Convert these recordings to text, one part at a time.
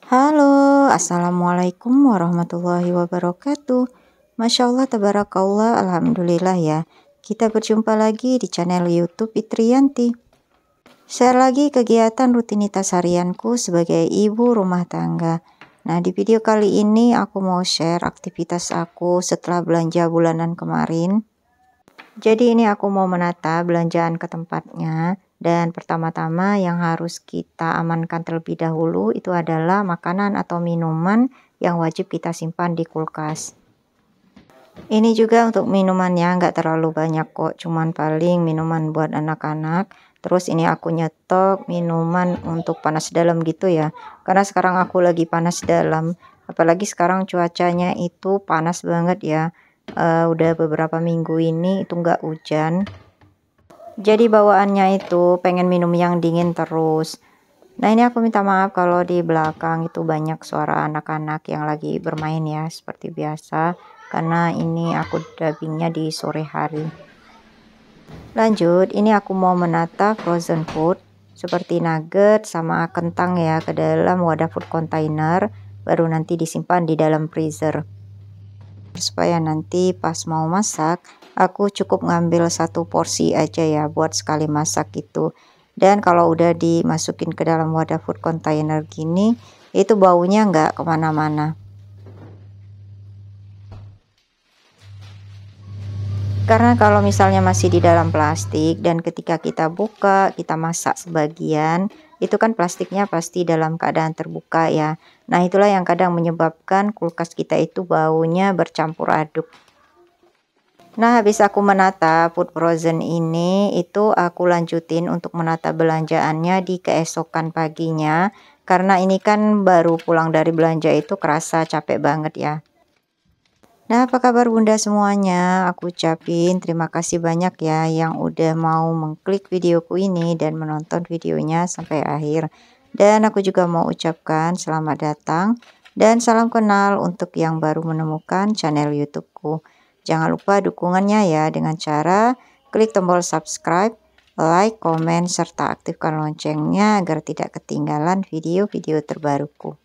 Halo, Assalamualaikum warahmatullahi wabarakatuh. Masya Allah, tabarakallah, alhamdulillah ya. Kita berjumpa lagi di channel YouTube Fitriyanti. Share lagi kegiatan rutinitas harianku sebagai ibu rumah tangga. Nah, di video kali ini aku mau share aktivitas aku setelah belanja bulanan kemarin. Jadi ini aku mau menata belanjaan ke tempatnya. Dan pertama-tama yang harus kita amankan terlebih dahulu itu adalah makanan atau minuman yang wajib kita simpan di kulkas. Ini juga untuk minumannya nggak terlalu banyak kok, cuman paling minuman buat anak-anak. Terus ini aku nyetok minuman untuk panas dalam gitu ya, karena sekarang aku lagi panas dalam. Apalagi sekarang cuacanya itu panas banget ya. Udah beberapa minggu ini itu nggak hujan. Jadi bawaannya itu pengen minum yang dingin terus. Nah, ini aku minta maaf kalau di belakang itu banyak suara anak-anak yang lagi bermain ya, seperti biasa. Karena ini aku dubbingnya di sore hari. Lanjut, ini aku mau menata frozen food seperti nugget sama kentang ya ke dalam wadah food container. Baru nanti disimpan di dalam freezer. Supaya nanti pas mau masak aku cukup ngambil satu porsi aja ya buat sekali masak gitu. Dan kalau udah dimasukin ke dalam wadah food container gini itu baunya nggak kemana-mana. Karena kalau misalnya masih di dalam plastik dan ketika kita buka, kita masak sebagian, itu kan plastiknya pasti dalam keadaan terbuka ya. Nah, itulah yang kadang menyebabkan kulkas kita itu baunya bercampur aduk. Nah, habis aku menata food frozen ini, itu aku lanjutin untuk menata belanjaannya di keesokan paginya. Karena ini kan baru pulang dari belanja itu kerasa capek banget ya. Nah, apa kabar Bunda semuanya? Aku ucapin terima kasih banyak ya yang udah mau mengklik videoku ini dan menonton videonya sampai akhir. Dan aku juga mau ucapkan selamat datang dan salam kenal untuk yang baru menemukan channel YouTubeku. Jangan lupa dukungannya ya dengan cara klik tombol subscribe, like, komen, serta aktifkan loncengnya agar tidak ketinggalan video-video terbaruku.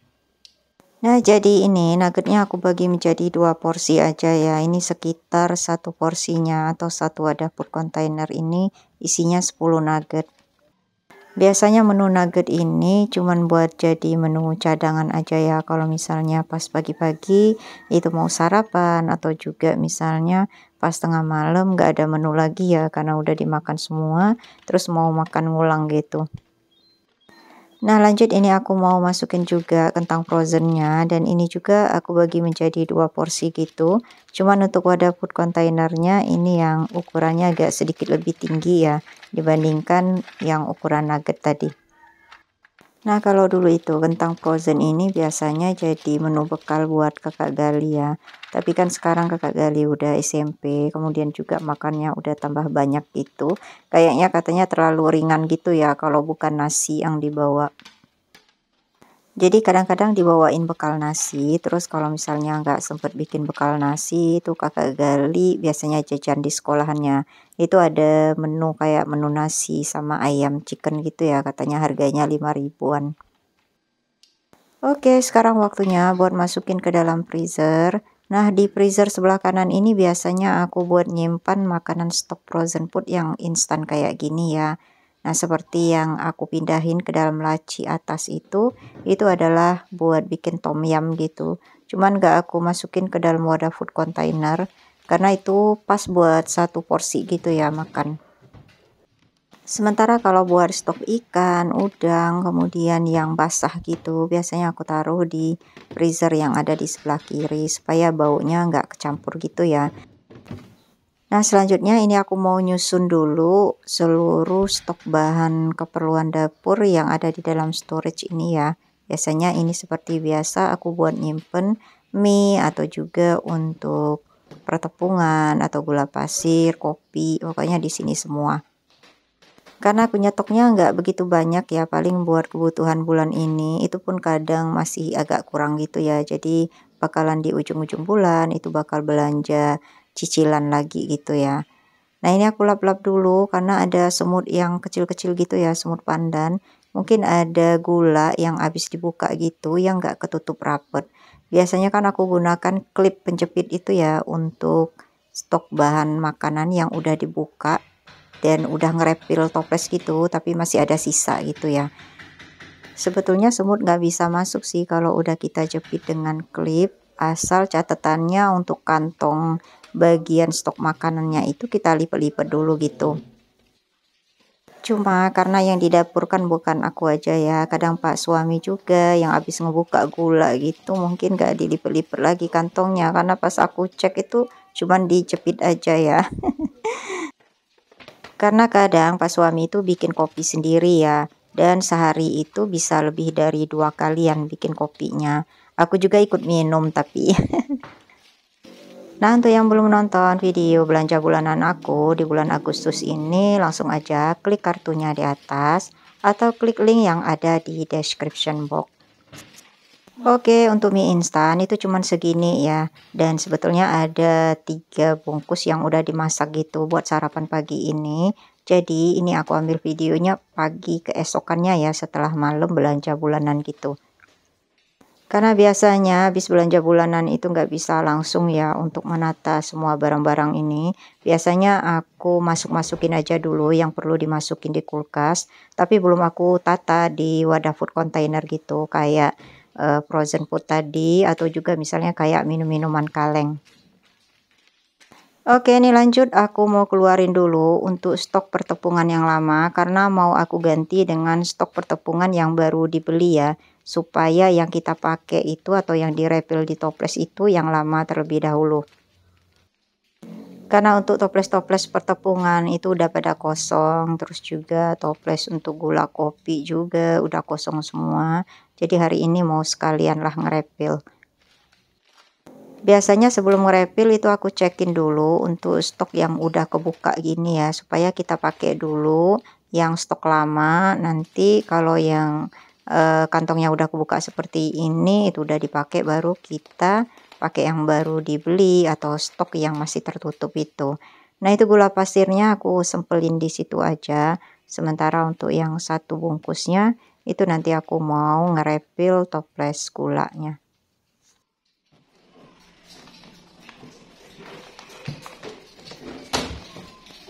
Nah, jadi ini nuggetnya aku bagi menjadi 2 porsi aja ya. Ini sekitar satu porsinya atau satu wadah food container ini isinya 10 nugget. Biasanya menu nugget ini cuman buat jadi menu cadangan aja ya. Kalau misalnya pas pagi-pagi itu mau sarapan atau juga misalnya pas tengah malam nggak ada menu lagi ya karena udah dimakan semua, terus mau makan ngulang gitu. Nah, lanjut ini aku mau masukin juga kentang frozennya dan ini juga aku bagi menjadi 2 porsi gitu. Cuman untuk wadah food containernya ini yang ukurannya agak sedikit lebih tinggi ya dibandingkan yang ukuran nugget tadi. Nah, kalau dulu itu kentang frozen ini biasanya jadi menu bekal buat Kakak Gali ya. Tapi kan sekarang Kakak Gali udah SMP, kemudian juga makannya udah tambah banyak gitu. Kayaknya katanya terlalu ringan gitu ya kalau bukan nasi yang dibawa. Jadi kadang-kadang dibawain bekal nasi, terus kalau misalnya nggak sempet bikin bekal nasi, itu Kakak Gali biasanya jajan di sekolahannya. Itu ada menu kayak menu nasi sama ayam chicken gitu ya, katanya harganya 5 ribuan. Oke, sekarang waktunya buat masukin ke dalam freezer. Nah, di freezer sebelah kanan ini biasanya aku buat nyimpan makanan stok frozen food yang instan kayak gini ya. Nah, seperti yang aku pindahin ke dalam laci atas itu adalah buat bikin tom yum gitu. Cuman gak aku masukin ke dalam wadah food container, karena itu pas buat satu porsi gitu ya makan. Sementara kalau buat stok ikan, udang, kemudian yang basah gitu, biasanya aku taruh di freezer yang ada di sebelah kiri, supaya baunya nggak kecampur gitu ya. Nah, selanjutnya ini aku mau nyusun dulu seluruh stok bahan keperluan dapur yang ada di dalam storage ini ya. Biasanya ini seperti biasa aku buat nyimpen mie atau juga untuk pertepungan atau gula pasir, kopi, pokoknya di sini semua. Karena aku nyetoknya nggak begitu banyak ya, paling buat kebutuhan bulan ini, itu pun kadang masih agak kurang gitu ya. Jadi bakalan di ujung-ujung bulan itu bakal belanja cicilan lagi gitu ya. Nah, ini aku lap-lap dulu karena ada semut yang kecil-kecil gitu ya, semut pandan. mungkin ada gula yang habis dibuka gitu yang nggak ketutup rapet. Biasanya kan aku gunakan klip penjepit itu ya untuk stok bahan makanan yang udah dibuka dan udah ngerepil toples gitu, tapi masih ada sisa gitu ya. Sebetulnya semut nggak bisa masuk sih kalau udah kita jepit dengan klip, asal catatannya untuk kantong bagian stok makanannya itu kita lipat-lipat dulu gitu. Cuma karena yang di dapur kan bukan aku aja ya, kadang Pak suami juga yang habis ngebuka gula gitu, mungkin gak dilipet-lipet lagi kantongnya, karena pas aku cek itu cuman dijepit aja ya. Karena kadang Pak suami itu bikin kopi sendiri ya, dan sehari itu bisa lebih dari 2 kalian bikin kopinya. Aku juga ikut minum tapi. Nah, untuk yang belum nonton video belanja bulanan aku di bulan Agustus ini, langsung aja klik kartunya di atas atau klik link yang ada di description box. Oke, untuk mie instan itu cuman segini ya. Dan sebetulnya ada 3 bungkus yang udah dimasak gitu buat sarapan pagi ini. Jadi ini aku ambil videonya pagi keesokannya ya, setelah malam belanja bulanan gitu. Karena biasanya habis belanja bulanan itu nggak bisa langsung ya untuk menata semua barang-barang ini. Biasanya aku masukin aja dulu yang perlu dimasukin di kulkas, tapi belum aku tata di wadah food container gitu, kayak frozen food tadi atau juga misalnya kayak minum-minuman kaleng. Oke, ini lanjut aku mau keluarin dulu untuk stok pertepungan yang lama karena mau aku ganti dengan stok pertepungan yang baru dibeli ya, supaya yang kita pakai itu atau yang direpil di toples itu yang lama terlebih dahulu. Karena untuk toples-toples pertepungan itu udah pada kosong, terus juga toples untuk gula kopi juga udah kosong semua. Jadi hari ini mau sekalian lah ngerepil. Biasanya sebelum ngerepil itu aku cekin dulu untuk stok yang udah kebuka gini ya, supaya kita pakai dulu yang stok lama. Nanti kalau yang kantongnya udah kebuka seperti ini itu udah dipakai, baru kita pakai yang baru dibeli atau stok yang masih tertutup itu. Nah, itu gula pasirnya aku sempelin di situ aja. Sementara untuk yang satu bungkusnya itu nanti aku mau ngerepil toples gulanya.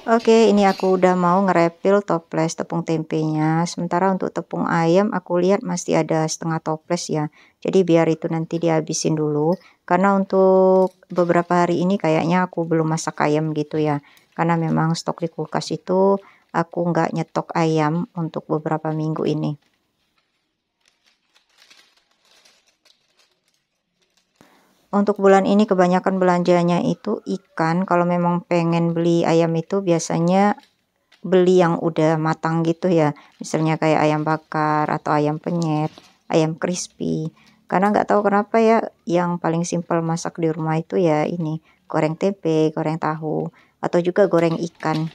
Oke, ini aku udah mau ngerepil toples tepung tempenya. Sementara untuk tepung ayam aku lihat masih ada setengah toples ya. Jadi biar itu nanti dihabisin dulu. Karena untuk beberapa hari ini kayaknya aku belum masak ayam gitu ya. Karena memang stok di kulkas itu aku nggak nyetok ayam untuk beberapa minggu ini. Untuk bulan ini kebanyakan belanjanya itu ikan. Kalau memang pengen beli ayam itu biasanya beli yang udah matang gitu ya, misalnya kayak ayam bakar atau ayam penyet, ayam crispy. Karena nggak tahu kenapa ya, yang paling simpel masak di rumah itu ya ini, goreng tempe, goreng tahu, atau juga goreng ikan.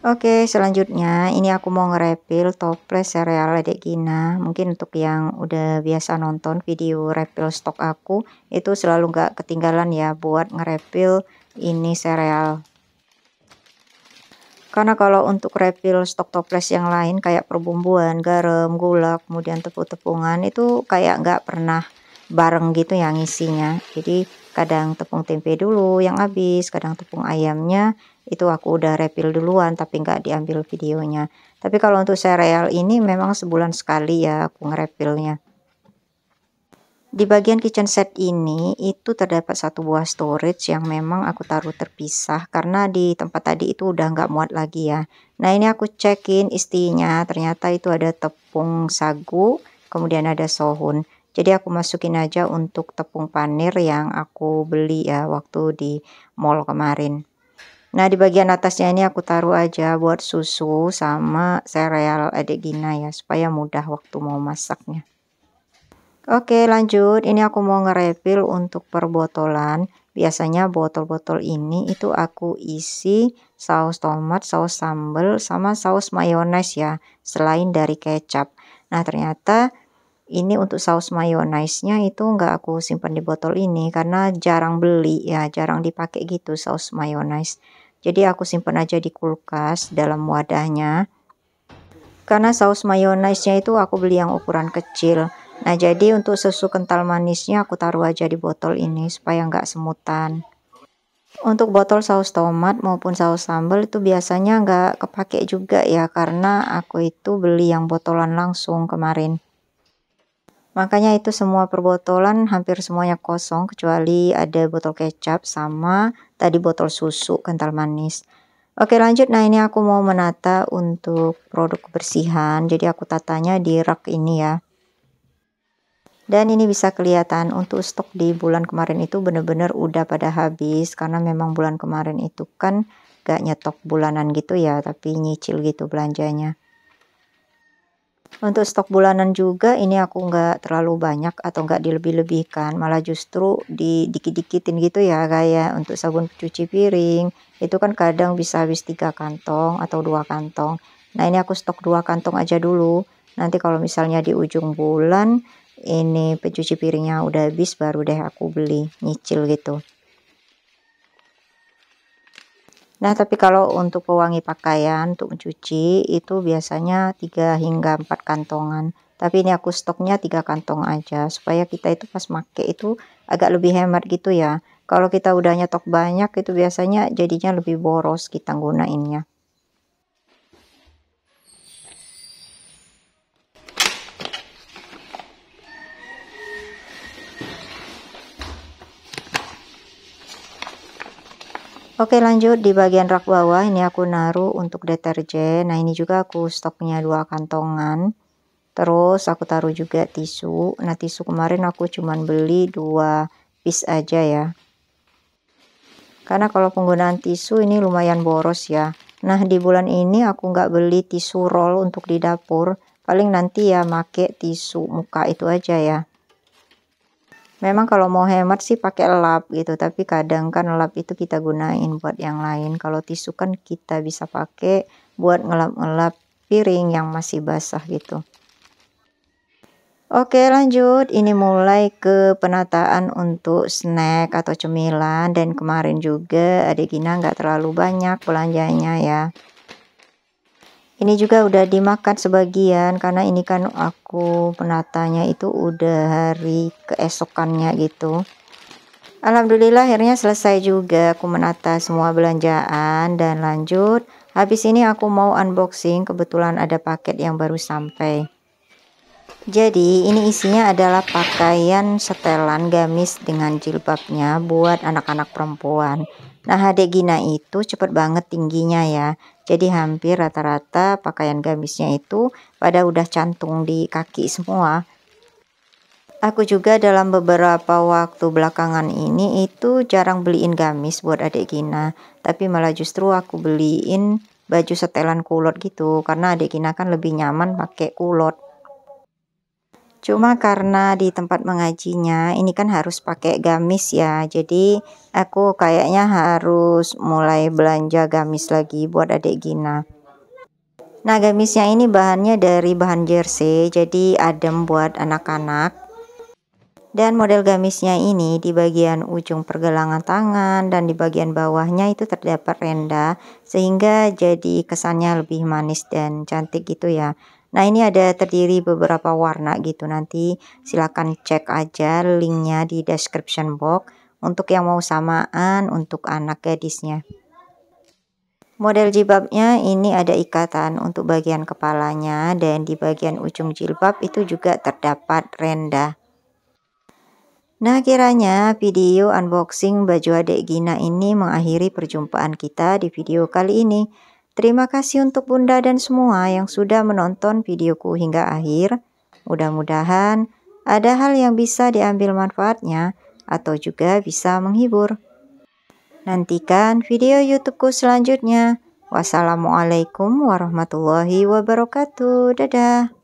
Oke, selanjutnya ini aku mau ngerepil toples sereal Adik Gina. Mungkin untuk yang udah biasa nonton video repil stok aku, itu selalu nggak ketinggalan ya buat ngerepil ini sereal. Karena kalau untuk repil stok toples yang lain kayak perbumbuan, garam, gula, kemudian tepung-tepungan itu kayak nggak pernah bareng gitu ya ngisinya. Jadi kadang tepung tempe dulu yang habis, kadang tepung ayamnya itu aku udah repil duluan tapi nggak diambil videonya. Tapi kalau untuk sereal ini memang sebulan sekali ya aku ngerepilnya. Di bagian kitchen set ini itu terdapat satu buah storage yang memang aku taruh terpisah karena di tempat tadi itu udah nggak muat lagi ya. Nah, ini aku cekin isinya, ternyata itu ada tepung sagu, kemudian ada sohun. Jadi aku masukin aja untuk tepung panir yang aku beli ya waktu di mall kemarin. Nah, di bagian atasnya ini aku taruh aja buat susu sama sereal Adik Gina ya, supaya mudah waktu mau masaknya. Oke, lanjut. Ini aku mau ngerepil untuk per botolan. Biasanya botol-botol ini itu aku isi saus tomat, saus sambal, sama saus mayones ya, selain dari kecap. Nah, ternyata ini untuk saus mayonaise-nya itu nggak aku simpan di botol ini karena jarang beli ya, jarang dipakai gitu saus mayonaise. Jadi aku simpan aja di kulkas dalam wadahnya. Karena saus mayonaise-nya itu aku beli yang ukuran kecil. Nah, jadi untuk susu kental manisnya aku taruh aja di botol ini supaya nggak semutan. Untuk botol saus tomat maupun saus sambal itu biasanya nggak kepake juga ya, karena aku itu beli yang botolan langsung kemarin. Makanya itu semua perbotolan hampir semuanya kosong kecuali ada botol kecap sama tadi botol susu kental manis. Oke lanjut, nah ini aku mau menata untuk produk kebersihan, jadi aku tatanya di rak ini ya. Dan ini bisa kelihatan untuk stok di bulan kemarin itu bener-bener udah pada habis, karena memang bulan kemarin itu kan gak nyetok bulanan gitu ya, tapi nyicil gitu belanjanya. Untuk stok bulanan juga ini aku nggak terlalu banyak atau nggak dilebih-lebihkan, malah justru didikit-dikitin gitu ya, kayak untuk sabun cuci piring itu kan kadang bisa habis 3 kantong atau 2 kantong. Nah ini aku stok 2 kantong aja dulu, nanti kalau misalnya di ujung bulan ini pencuci piringnya udah habis baru deh aku beli nyicil gitu. Nah, tapi kalau untuk pewangi pakaian untuk mencuci itu biasanya 3 hingga 4 kantongan. Tapi ini aku stoknya 3 kantong aja supaya kita itu pas make itu agak lebih hemat gitu ya. Kalau kita udah nyetok banyak itu biasanya jadinya lebih boros kita gunainnya. Oke lanjut di bagian rak bawah ini aku naruh untuk deterjen. Nah ini juga aku stoknya 2 kantongan. Terus aku taruh juga tisu. Nah tisu kemarin aku cuman beli 2 piece aja ya. Karena kalau penggunaan tisu ini lumayan boros ya. Nah di bulan ini aku nggak beli tisu roll untuk di dapur. Paling nanti ya make tisu muka itu aja ya. Memang kalau mau hemat sih pakai lap gitu, tapi kadang kan lap itu kita gunain buat yang lain. Kalau tisu kan kita bisa pakai buat ngelap-ngelap piring yang masih basah gitu. Oke lanjut, ini mulai ke penataan untuk snack atau cemilan, dan kemarin juga adik Gina nggak terlalu banyak belanjanya ya. Ini juga udah dimakan sebagian karena ini kan aku penatanya itu udah hari keesokannya gitu. Alhamdulillah akhirnya selesai juga aku menata semua belanjaan dan lanjut. Habis ini aku mau unboxing, kebetulan ada paket yang baru sampai. Jadi ini isinya adalah pakaian setelan gamis dengan jilbabnya buat anak-anak perempuan. Nah adik Gina itu cepet banget tingginya ya. Jadi hampir rata-rata pakaian gamisnya itu pada udah cantung di kaki semua. Aku juga dalam beberapa waktu belakangan ini itu jarang beliin gamis buat adik Gina. Tapi malah justru aku beliin baju setelan kulot gitu. Karena adik Gina kan lebih nyaman pakai kulot. Cuma karena di tempat mengajinya ini kan harus pakai gamis ya. Jadi aku kayaknya harus mulai belanja gamis lagi buat adik Gina. Nah gamisnya ini bahannya dari bahan jersey, jadi adem buat anak-anak. Dan model gamisnya ini di bagian ujung pergelangan tangan dan di bagian bawahnya itu terdapat renda, sehingga jadi kesannya lebih manis dan cantik gitu ya. Nah ini ada terdiri beberapa warna gitu, nanti silakan cek aja linknya di description box untuk yang mau samaan untuk anak gadisnya. Model jilbabnya ini ada ikatan untuk bagian kepalanya, dan di bagian ujung jilbab itu juga terdapat renda. Nah kiranya video unboxing baju adik Gina ini mengakhiri perjumpaan kita di video kali ini. Terima kasih untuk Bunda dan semua yang sudah menonton videoku hingga akhir. Mudah-mudahan ada hal yang bisa diambil manfaatnya atau juga bisa menghibur. Nantikan video YouTubeku selanjutnya. Wassalamualaikum warahmatullahi wabarakatuh. Dadah.